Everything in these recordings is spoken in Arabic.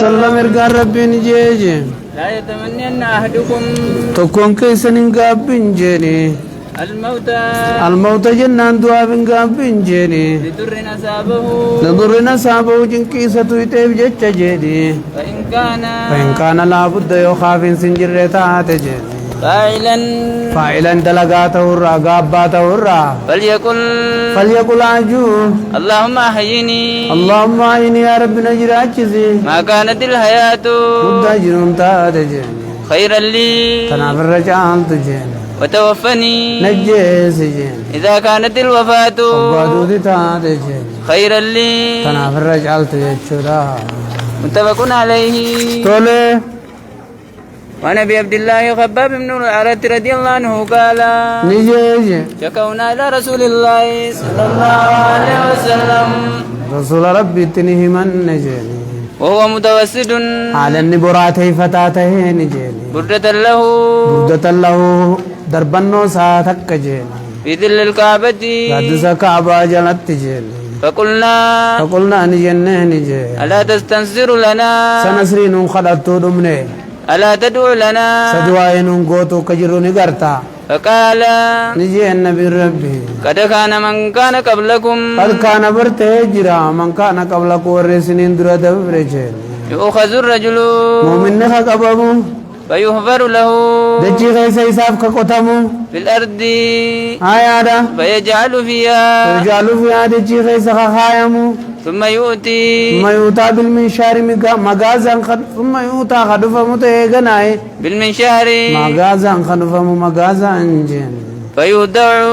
وسلم ارقى ربي نجيج لا يتمنين أحدكم تكون كيسن انقابين جيني الموت جنان دوابين قابين جيني لضر نسابه جنكيسة يتيب جتش جيني فإن كان لابد يخاف سنجر تات جيني فاعلا دلقاته الرا قاباته الرا فليقل عجو اللهم أحيني اللهم أعيني يا رب نجر أجزي ما كانت الحياة مدى جنون تات جيني خيرا لي تنافر رجعان تجيني وتوفني نجيس جيني إذا كانت الوفاة وبادو دي تات جيني خيرا لي تنافر رجعان تجيني متفق عليه. تولي وعن ابي عبد الله خباب بن الأرت رضي الله عنه قال نجيجي شكونا الى رسول الله صلى الله عليه وسلم رسول ربي تنهي من نجيني وهو متوسد على النبراتي فتاته نجيني بردة له دربنو ساتك جيني في ظل الكعبة قدس كعبة جلت جيني فقلنا نجيني ألا تستنصر لنا سنسرين خلطو دمني ألا تدعو لنا سدوائن قوتو كجرو نقرتا فقال نجي النبي ربي قد كان من كان قبلكم قد كان برته جرا من كان قبلكم ورسنين درا دبرجين يؤخذ الرجل مؤمن نخا قبابو فيغفر له دجي غيس حساب كقتمو في الأرض آيادا فيجعل فيها دجي غيس خايمو ثم يؤتي بالمنشار مغازا ثم يؤتى خدفة متيغناي بالمنشار مغازا خدفة مغازا انجين فيودع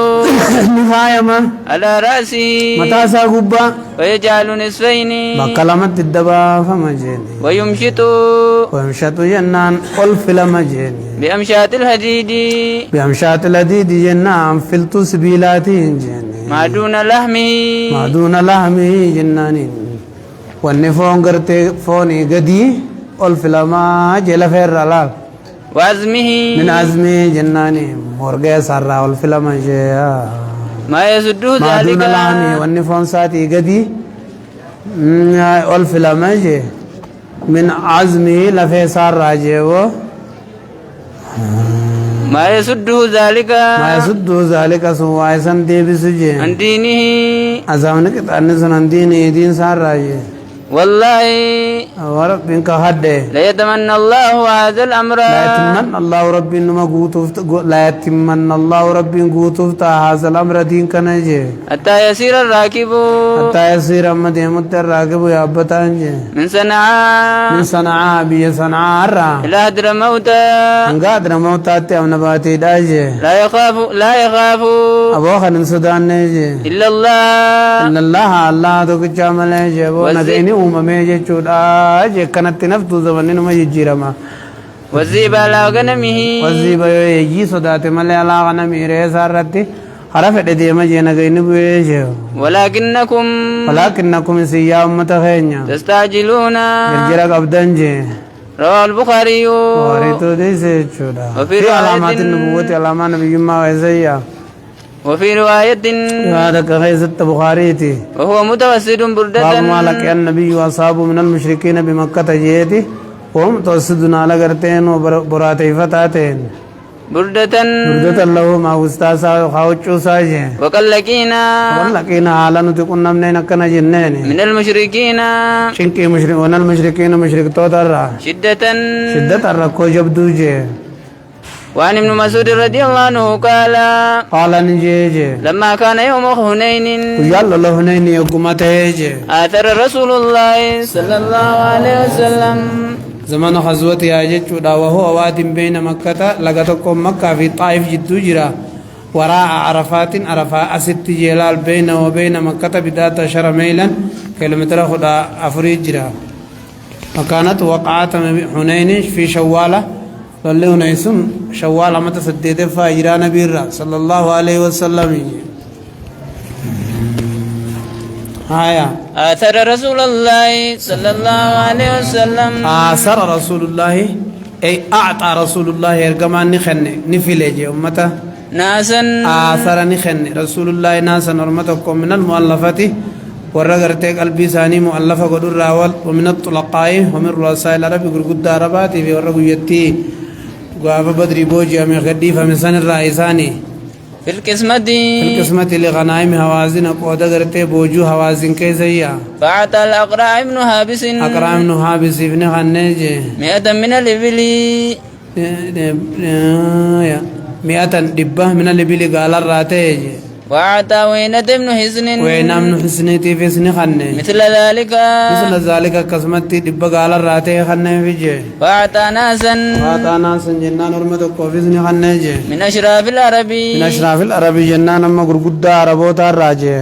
نهاية على رأسه متاسا قبا ويجعل نصفين بكلمة الدبا فمجيني ويمشط جنان قلف لمجيني بأمشات الحديد جنان فلتو سبيلاتي جيني ما دون لحمه جنانين والنفون قرتي فوني قدي قلف لما جل فير رلال وعزمه من عزمه جناني مرغي سرى قلف لما جيا ما يسده ذلك ما دون لحمه والنفون ساتي قدي قلف لما جي من عزمه لفي سرى جيو ما يسده ذلك سواء سندي بسجين عن دينه أزامنك تأنسون عن دينه دين سار راجي والله وربك هدى لا يتمنى الله هذا الأمر لا يتمنى الله ربي نما لا يتمنى الله ربي قوتفت هذا الأمر دين كنجي حتى يسير الراكب أما ديمت الراكب يا أبتانجي من صنعاء بي صنعاء إلى حضرموت حضرموت أتي نباتي داجي لا يخاف أبوخ نسدان نجي إلا الله دوك جامل نجي ونذيني أمامي جيشودا جيكنت نفتو زمانين ما يجيرما وزيب على غنمه يجي صدات ملي على غنمه ريسار رتي حرف ديما جينا غيني بيجو ولكنكم سيا أمة خينيا تستعجلون جرجرا قبدان جي رواه البخاري وريتو دي سيچودا في علامات النبوة علامات نبي ما ويسيا وفي رواية هذا كغيزة البخاري وهو متوسد بردة باب ما لك النبي وأصحابه من المشركين بمكة جيتي وهم متوسدون على قرتين وبراتي فتاتين بردة له ما استاسا وخاوچو ساجي وقلقينا حالا نتقن نمنين أكنا جنين من المشركين شنكي مشركون المشركين مشرك توتر شدة الركو جبدو جي وعن ابن مسعود رضي الله عنه قال نجيجي لما كان يوم حنين ويلا الله حنين يقوم تيجي آثر رسول الله صلى الله عليه وسلم زمان غزوة ياجج وهو واد بين مكة لقتكم مكة في طائف جدو جرا وراء عرفات ست جلال بين وبين مكة بداية 10 ميلا كيلومتر خدا أفريج جرا وكانت وقعات حنين في شوالة صلى هنيسم شوال متى سديده فاجرا نبي صلى الله عليه وسلم آثر رسول الله صلى الله عليه وسلم آثر رسول الله أي أعطى رسول الله يرجمان نخن نفيلج أمته ناسا آثر نخن رسول الله ناسا أمتكم من المؤلفات ورغرتك قلبي ثاني مؤلفة قدر راول ومن الطلقاء ومن رؤساء العرب قرقود دارباتي في ورغو يتي قوافة بدري بوجي أمي خدي فمسان الرئيساني في القسمة لغنائم هوازن قودة غرتي بوجو هوازن كيسيا فأعطى الأقرع ابن هابس أقرأ ابن حابس ابن خنيجي 100 من الإبل 100 دبة من الإبل قال الراتيجي وأعطى وينة بن حسن وينام حسنتي في سن خنه مثل ذلك قسمتي دب قال الراتي خنه في جي وأعطى ناسا جنان ورمتك في سن خنه جي من أشراف العرب جنان أما قرقود عربوتا الراجي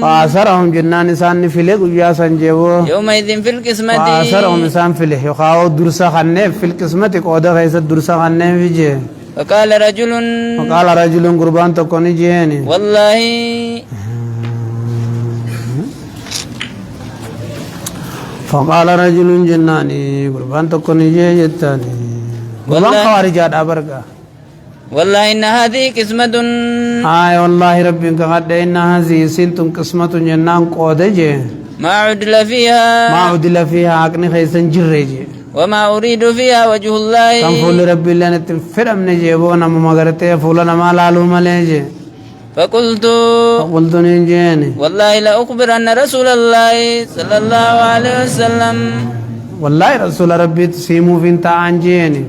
وآثرهم جنان إسان فيلق وياسا جيبو يومئذ في القسمة وآثرهم إسان فيلق يخاو درسا خنه في القسمة قودة غيث درسا خنه في جي وقال رجل قربان تكوني جيني والله فقال رجل جناني قربان تكوني جيتاني قربان خوارجات أبرقا والله إن هذه قسمة والله ربي قد إن هذه سنتم قسمة جنان قودة ما عدل فيها أكني خيسن جريجي وما أريد فيها وجه الله كم فول ربي الله نتفرم نجيبو نما مغرتي فولنا ما لالو مليجي فقلت نجيني والله لا أخبر أن رسول الله صلى الله عليه وسلم والله رسول ربي تسيمو فين تانجيني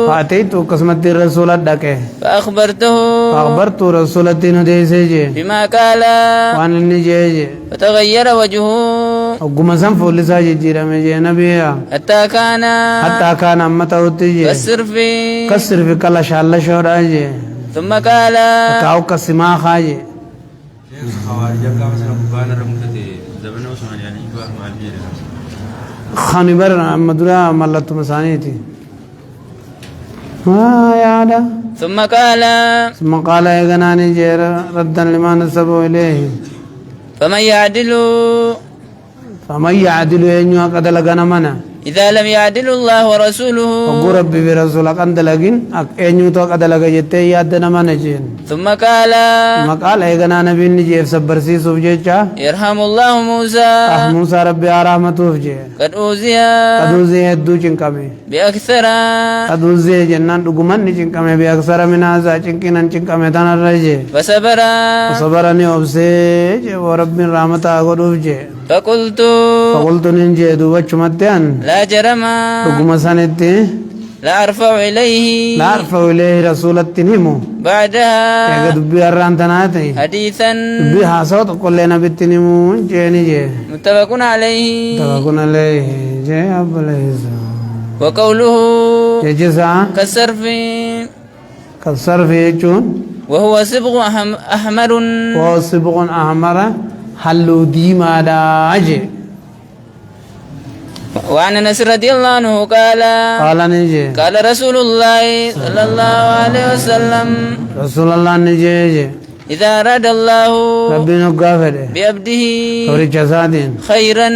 فأتيته قسمة الرسول الدكه فأخبرته رسول الدين ديسيجي بما قال وان النجيجي فتغير وجهه وقمسان فولسا جيرا مجي نبيا حتى كان أمته تجي كسر في كلا شالله شوراجي ثم قال فكاو كسما خاجي خانبر مدرا ملت مسانيتي يا دا ثم قال يا غناني جير ردا لما نسبوا إليه فمن يعدل ينيو قد لغنا منا إذا لم يعدل الله ورسوله وقو ربي برسولك أنت لغين ينيو تو قد لغا جتة يادنا منا جين ثم قال إيغنا نبي نجيف سبرسي سوفجيشا يرحم الله موسى ربي رحمته فجي قد أوزي هدو چنكمي بأكثر قد أوزي جنان رقمان چنكمي بأكثر من هذا چنكنا چنكمي تانا رجي وصبرني أبسي ورب رحمته قد أفجي فقلت ننجي دوبا چمتين لا جرم رقم سنتي لا أرفع إليه رسول التنمو بعدها يا دبي أرانتناتي حديثا دبي حاسوت كلنا بالتنمو جيني جي متفق عليه جي أبليز وقوله يجزا كالصرف يجون وهو صبغ أحمر حلو ديما داجي وعن أنس رضي الله عنه قال رسول الله صلى الله عليه وسلم رسول الله نجي إذا أراد الله ربنا غافر بعبده خيرا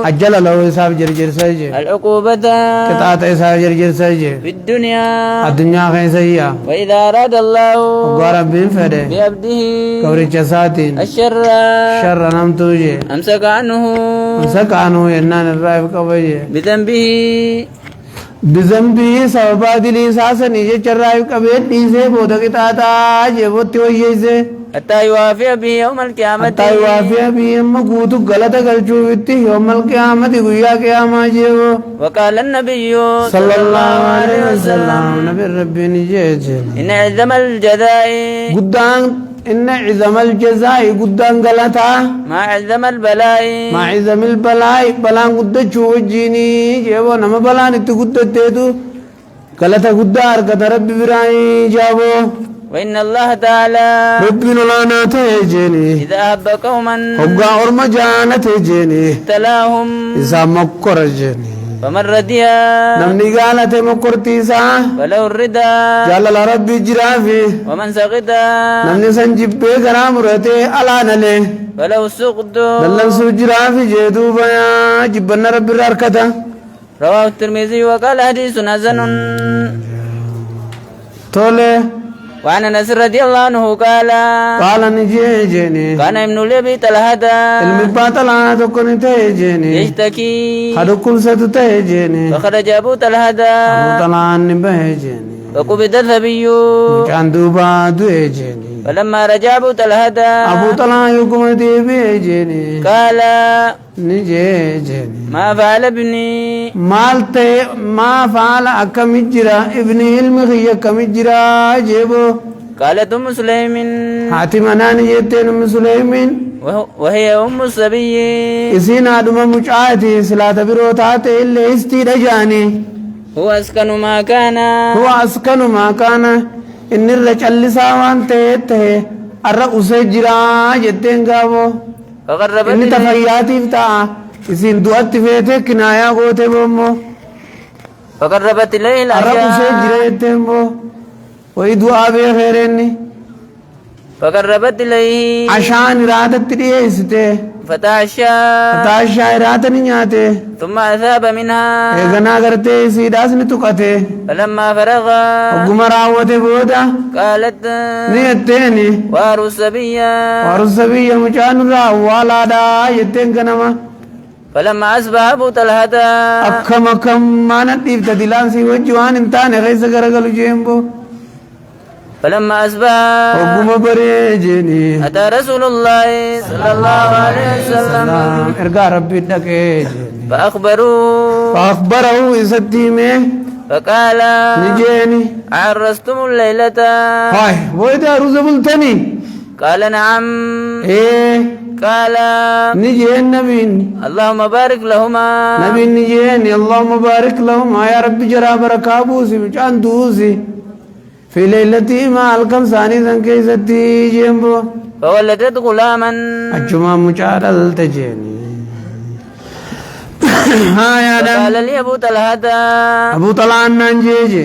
أجل له حساب جرجر سجي العقوبة قطعة حساب جرجر سجي في الدنيا خيسيا وإذا أراد الله بعبده الشر نمتوجي أمسك عنه ينان الرائف قبجي بذنبه سببا دلی ساسنی جے چرائیو کبیت دیسے بودا کتاتا جیبوتی ویسے حتى يوافي به يوم القيامة مقوتو غلط غلچو ویتی يوم القيامة گویا قیامة جیو وقال النبي صلى الله عليه وسلم نبي ربي نجيجي إن عظم الجزاء إن عظم الجزاء قدان غلطا ما عظم البلاء بلان قد چوجيني جيبو نما بلان اتو قد تيتو غلطا قد اركت ربي براي جابو وإن الله تعالى ربنا لا تجيني إذا أحب قوما وقع أرم جانة جيني ابتلاهم إذا مكر جيني فمن ردي نمني قالت مكرتيسا فله الرضا جلال ربي جرافي ومن سقط نمني سنجب كرام رتي ألانا له فله السقط دلن سجرافي جيدو بيا جبنا ربي راركتا رواه الترمذي وقال حديث حسن تولي وعن أنس رضي الله عنه قال نجيجني كان ابن لبي طلحة المباطلة تكون تيجني يشتكي هذا كل ست تيجني فخرج أبو طلحة أبو طلحة نبهجني فقبض الثبي كان دوبا دويجني فلما رجع أبو طلحة أبو طلحة يقوم دي بيجني قال نجيجني ما فعل ابني مالتي ما فعل أكمجرا ابني المخي كمجرا جيبو قالت أم سليم حاتم أنا نجيتين أم سليم وهي أم الصبي إسين آدم مجعاتي سلاة بروتاتي اللي استي رجاني هو أسكن ما كان إن الرجل ساوان تيته أرى أسجرا جتين قابو إني تفياتي فتا إسين دوات فيته كنايا قوتي بومو فقربت إليه أرى أسجرا جتين بو ويدوا أبي خيريني فقربت إليه عشان إرادة ريسته فتعشى إرادة نياته ثم أذهب منها إذا قرتي سيداس نتقته فلما فرغ وقم راوته بودا قالت نيتيني وارو السبية مجان راوالا دا يتين كنما فلما أصبح أبو طلحة أكم ما نتيف تدلانسي وجوان انتان غيس غرغلو جيمبو فلما أصبح وقم بريجني أتى رسول الله صلى الله عليه وسلم إرقى ربي دكي فأخبره إسديمه فقال نجيني عرستم الليلة هاي وإذا رزبلتني قال نعم إيه قال نجي النبي اللهم بارك لهما نبي نجيني اللهم بارك لهما يا رب جرى بركابوسي مجان دوسي في ليلتي ما الكم ثاني ذنكي ستي جيمبو فولدت غلاما أجمع مجال التجيني ها يا دم قال لي أبو طلحة نانجيجي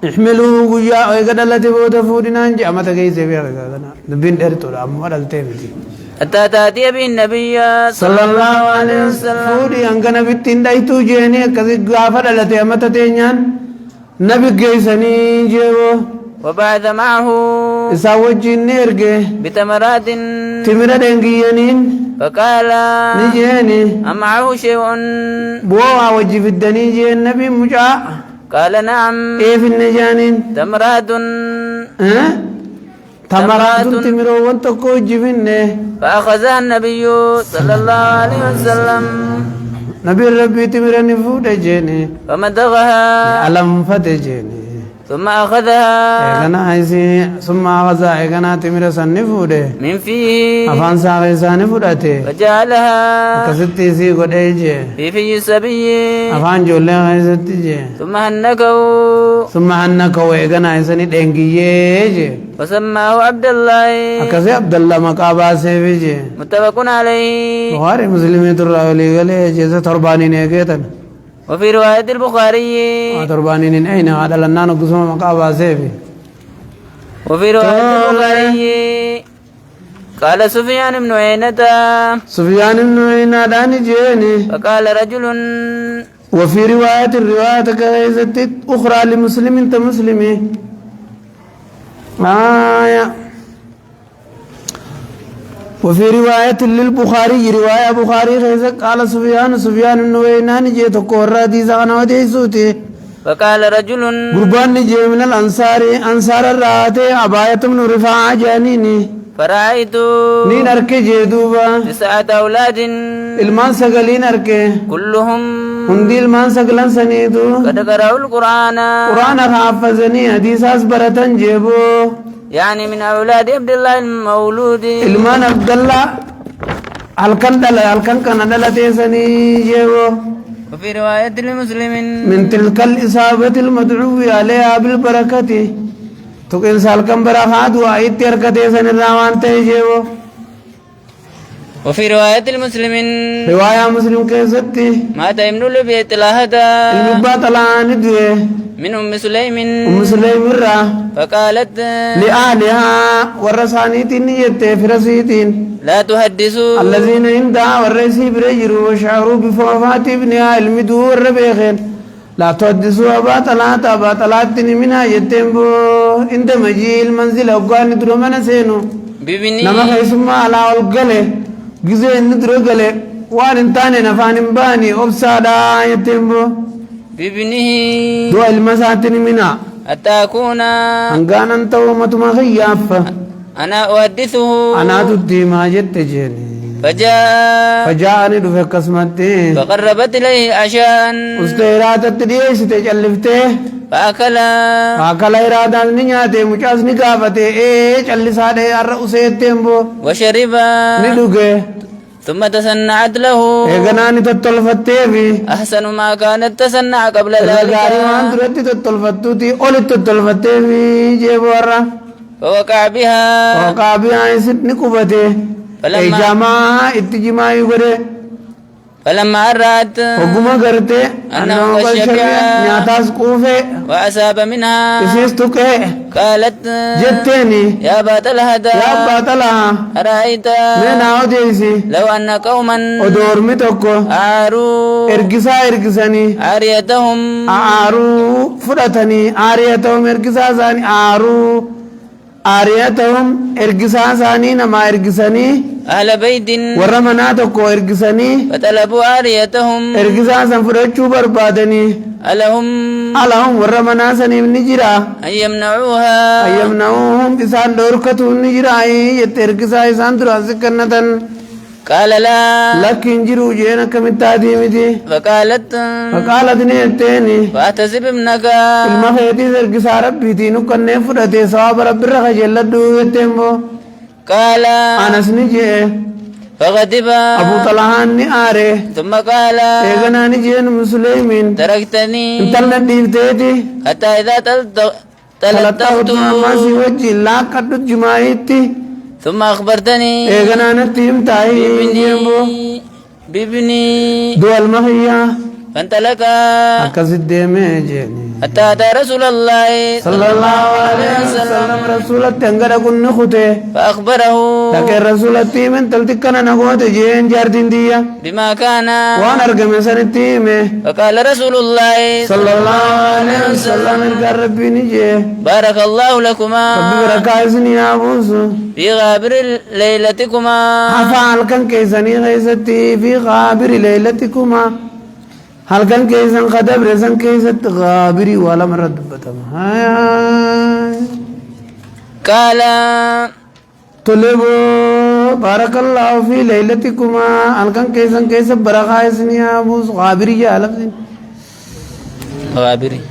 احملوه قيا ويقدلتي بودا فودي نانجي أما تكيسي بيغا نبين درتو لأمو ودلتي حتى تأتي به النبي صلى الله عليه وسلم فودي أنك نبي تندايتو جيني كذي غافر دلتي أما تتينيان نبي جيساني جيبو وبعث معه إساوجي نيرجي بتمرات تمرة دنجيانين فقال نجيني أمعه شيء بوا وجي في الدنيجي النبي مجاء قال نعم إيه في النجانين تمرات تمرات تمرو وانتكو جبنه فأخذها النبي صلى الله عليه وسلم نبي ربي تمر نفود جيني فمدغها علم فتجيني ثم أخذها ثم أخذها إغنا تمر سنفود من فيه أفان ساغي سنفودته فجعلها كستي سي قد ايجي في في السبي أفان جولي غيستي ثم هنكو إغنا إساني دنگي وسماه عبد الله أكسي عبد الله مقابا سيفيجي متفق عليه بخاري مسلمي تراولي غلي جيسة ترباني نيكيتن وفي رواية البخاري ترباني أين هذا لنانو قسم مقابا سيفي وفي رواية البخاري قال سفيان بن عيينة داني جيني فقال رجل وفي الرواية كذا أخرى لمسلم تمسلمي وفي رواية للبخاري رواية بخاري غيث قال سفيان النوينان جيت قرى دي زغنا ودي سوتي فقال رجل قربان جي من أنصار الراتي عباية من رفاعة جانيني فرأيت نين أركي جيدوبا 9 أولاد المان سقلين أركي كلهم هندي المان سقلن سنيدو قد قرأوا قرآن حافظني حديث أصبرتن جيبو يعني من أولاد عبد الله المولود المان عبد الله هلكن كان دلتي سني جيبو وفي رواية لمسلم من تلك الإصابة المدعو عليها بالبركة تقول سالكم بركات وآيت تركتي سن الراوان تيجيبو وفي رواية المسلم رواية مسلم كيستي مات ابن لبي طلحة المبات الآن دوه من أم سليم الرا فقالت لأهلها ورسانيتين يتي فرسيتين لا تحدثوا الذين عندها والرسي برجروا وشعروا بفوفات ابنها المدور ربيخين لا تحدثوا أبا طلات منها يتنبو عند مجيء المنزل أبقى ندرو من سينو ببني نما خيسما على القلة جزء ندرو قلة وان انتاني نفان باني أبسادا يتنبو ببنه دو المساتن منها أتاكون أنقان انتو متما خياف أنا أحدثه أنا تدي ما جت جيني فجاءني دفع قسمتي فقربت إليه عشاء استيرات التديس تجلفته فأكل إرادة نياته مجاز نقافته جل ساده الرؤسي تيمبو وشرب ندوغي ثم تسنعت له إغناني تطلفته في أحسن ما كانت تسنع قبل ذلك غاري وان درتي تطلفته تي أولي تطلفته في جيبورا فوقع بها يسد نكوبته جماعة اتجماع يقره فلما أرأت وقما قرته أنه قد شبع نياتاس قوفه وأصاب منها إسيس تكه قالت جتني يا باطل هذا يا باطلها أرأيت من عوديسي لو أن قوما ودور متوكو أعاروا إرقساني عاريتهم أعاروا فرطني عاريتهم إرقساني عاريتهم إرقساني نما إرقساني أهل بيت ورمناتكو إرقساني فطلبوا عاريتهم إرقسان فرطشو بربادني ألهم ورمناسني من نجرا أن يمنعوهم بسان دوركتو نجرا يترقسا إسان دراسك كنتن قال لا لكن جرو جينا كمتادي مدي فقالت نيتيني فأتسب ابنك المخيطي سرقسا ربي تينو كنه فرطي صواب رب الرخجل لدو يتنبو قال أنس نجي فغضب أبو طلحان نآره ثم قال إيغنا نجين مسلمين تركتني انتلنا ديفتيتي حتى إذا تلتقت ماسي وجه لا قدت جماعيتي ثم أخبرتني إيغنا نتيم تاهي بابني دول مخيا فانطلق أكسد ديمي جيني حتى أتى رسول الله صلى الله عليه وسلم رسول التنقر كن خطه فأخبره لكن رسول التيم تلتقنا نقوة جين جاردين ديا بما كان وانا ارقم سن التيم فقال رسول الله صلى الله عليه وسلم القرب نجي بارك الله لكما ربي بركايزني يا بوسو في غابر ليلتكما حفال كان كيساني غيستي في غابر ليلتكما هل كان كيسان خدب رسان كيست غابري ولا مرة دبتما قال طلبوا بارك الله في ليلتكما هل كان كيسان كيس برخايسني يا بوس غابري يا لفظين غابري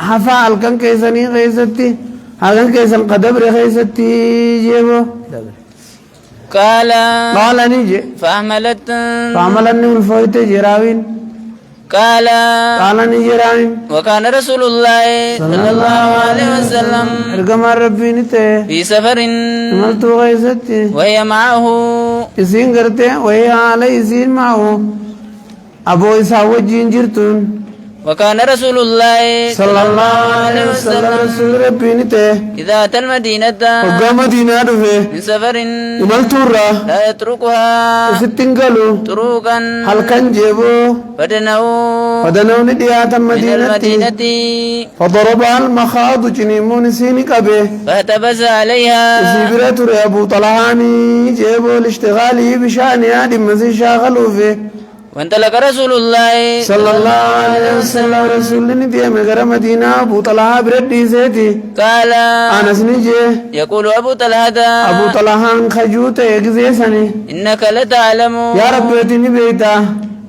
حفا هل كان كيساني غيستي هل كان كيسان خدب رخيستي جيبو قال نيجي فعملني الفويت جراوين قال نجران وكان رسول الله صلى الله عليه وسلم ارقم ربي نته في سفر ملتو غيستي وهي معه اسين کرتے وهي على اسين معه ابو اسحاق جنجرتون وكان رسول الله صلى الله عليه وسلم رسول ربي نته إذا أتى المدينة وقام مدينة دفه من سفر ملتورة لا يتركها ستنقلوا طروقا هل كان جيبو فدنوا نديات من المدينة فضربها المخاض جنيمون سيني قبه فاحتبس عليها سيبرة أبو طلحاني جيبو لاشتغاله بشأنها دمسي شاغلوا فيه وانطلق رسول الله صلى الله عليه وسلم رسول نبي مغر مدينة أبو طلحة بردي زيتي قال أنس نجي يقول أبو طلحة أبو طلحة خجوت يجزيسني إنك لتعلم يا رب يتني بيتا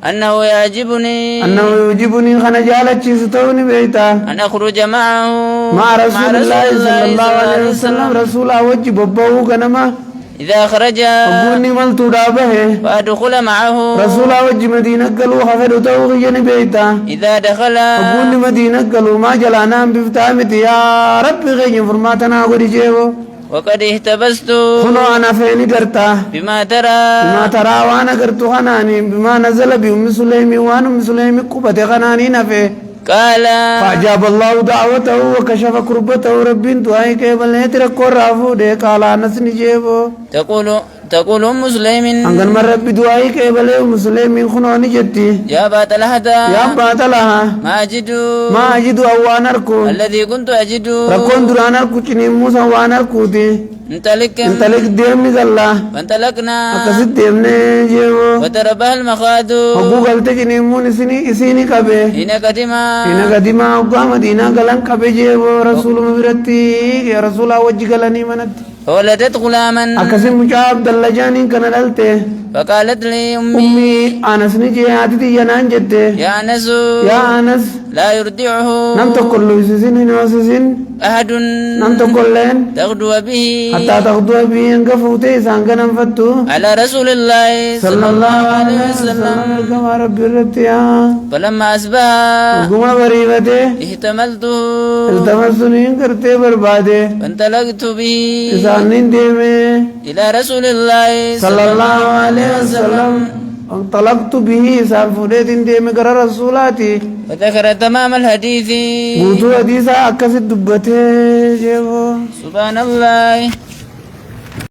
أنه يعجبني خنجالة چيستوني بيتا أن أخرج معه مع رسول الله صلى الله عليه وسلم رسول وجه ببه كنما إذا خرج أبوني ملتو دابه فأدخل معه رسول وجه مدينة قالوا خفر توغيني بيتا إذا دخل أبوني مدينة قالوا ما جلانا بفتامتي يا رب غير فرماتنا قولي جيبو وقد اهتبست خنو أنا فيني قرتا بما ترى وانا قرتو خناني بما نزل بأم سليمي وانا أم سليمي قبت خناني نفي قال فأجاب الله دعوته وكشف كربته رب انتهي كيبل نترك الرافو دي قال أنس نجيبو تقول أم مسلم أنقل من ربي دعائي كيبلي مسلمين خنوني جتي يا أبا طلحة يا أبا طلحة ما أجد أوان أركو الذي كنت أجد ركون دران أركو چنين موسى وان أركو دي انتلك ديمني الله فانطلقنا أكسد ديمني جيو وتربه المخاض أبو قلت چنين مون إسيني كبه هنا قدما أبقى مدينة قلن كبه جيو رسول مبرتي يا رسول وجه قلني منت فولدت غلاما أكسد مجا عبد الله جانين كان لالته فقالت لي أمي أنس نجي هاتي ينان جده يا أنس أنس لا يرضعه نم تقول له سيسين هنوسسين أحد نم تقول لين تغدو به حتى تغدو به انقفوتي سانقنا فتو على رسول الله صلى الله عليه وسلم كما رب الرتيا فلما أصبح وقما بريبته احتملته التمسنين کرتے بربادے فانطلقت به إسانين ديمه إلى رسول الله صلى الله عليه وسلم انطلقت به إسان فودين ديمه قرى رسولاتي وذكر تمام الحديث قوتو حديثا أكسد دبته جيبو سبحان الله